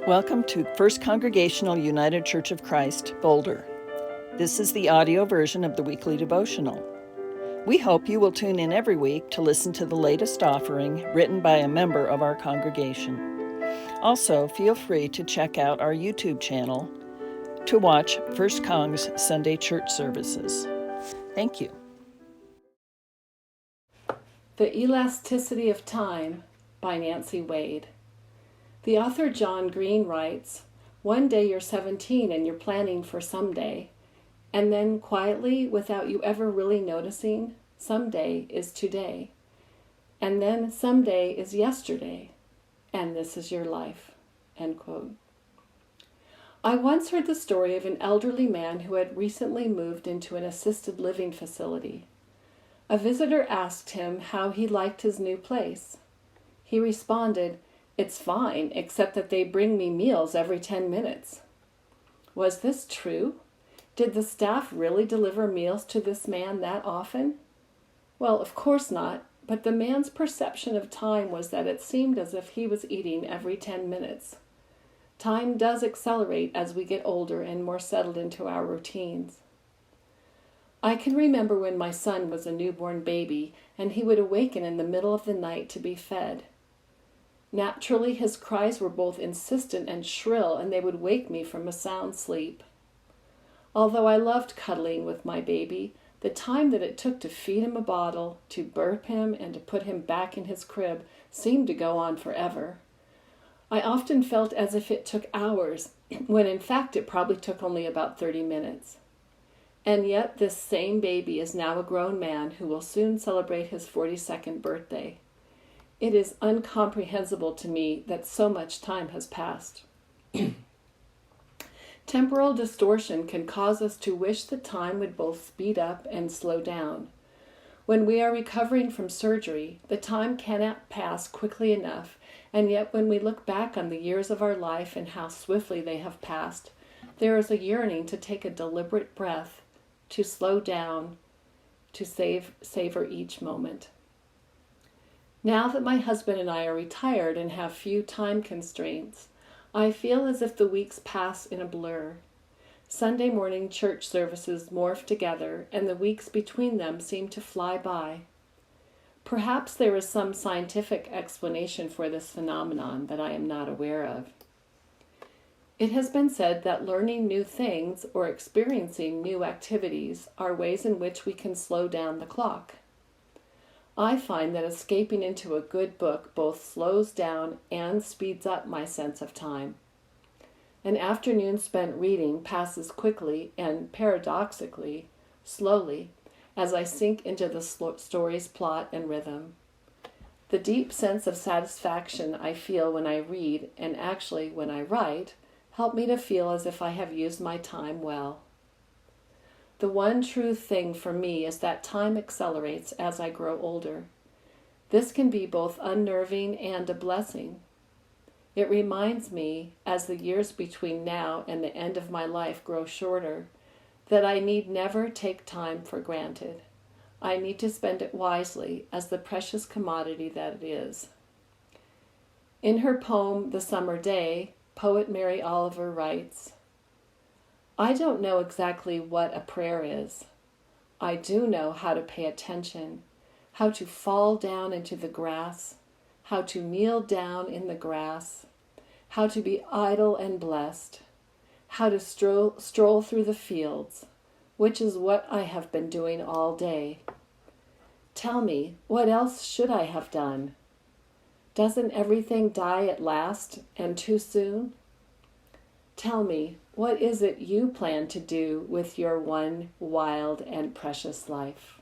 Welcome to First Congregational United Church of Christ, Boulder. This is the audio version of the weekly devotional. We hope you will tune in every week to listen to the latest offering written by a member of our congregation. Also, feel free to check out our YouTube channel to watch First Cong's Sunday church services. Thank you. The Elasticity of Time by Nancy Wade. The author John Green writes, "One day you're 17 and you're planning for someday, and then quietly, without you ever really noticing, someday is today, and then someday is yesterday, and this is your life." End quote. I once heard the story of an elderly man who had recently moved into an assisted living facility. A visitor asked him how he liked his new place. He responded, "It's fine, except that they bring me meals every 10 minutes. Was this true? Did the staff really deliver meals to this man that often? Well, of course not, but the man's perception of time was that it seemed as if he was eating every 10 minutes. Time does accelerate as we get older and more settled into our routines. I can remember when my son was a newborn baby and he would awaken in the middle of the night to be fed. Naturally, his cries were both insistent and shrill, and they would wake me from a sound sleep. Although I loved cuddling with my baby, the time that it took to feed him a bottle, to burp him, and to put him back in his crib seemed to go on forever. I often felt as if it took hours, when in fact it probably took only about 30 minutes. And yet this same baby is now a grown man who will soon celebrate his 42nd birthday. It is incomprehensible to me that so much time has passed. Temporal distortion can cause us to wish that time would both speed up and slow down. When we are recovering from surgery, the time cannot pass quickly enough, and yet when we look back on the years of our life and how swiftly they have passed, there is a yearning to take a deliberate breath, to slow down, to savor each moment. Now that my husband and I are retired and have few time constraints, I feel as if the weeks pass in a blur. Sunday morning church services morph together, and the weeks between them seem to fly by. Perhaps there is some scientific explanation for this phenomenon that I am not aware of. It has been said that learning new things or experiencing new activities are ways in which we can slow down the clock. I find that escaping into a good book both slows down and speeds up my sense of time. An afternoon spent reading passes quickly and, paradoxically, slowly, as I sink into the story's plot and rhythm. The deep sense of satisfaction I feel when I read, and actually when I write, help me to feel as if I have used my time well. The one true thing for me is that time accelerates as I grow older. This can be both unnerving and a blessing. It reminds me, as the years between now and the end of my life grow shorter, that I need never take time for granted. I need to spend it wisely as the precious commodity that it is. In her poem, The Summer Day, poet Mary Oliver writes, "I don't know exactly what a prayer is. I do know how to pay attention, how to fall down into the grass, how to kneel down in the grass, how to be idle and blessed, how to stroll through the fields, which is what I have been doing all day. Tell me, what else should I have done? Doesn't everything die at last, and too soon? Tell me, what is it you plan to do with your one wild and precious life?"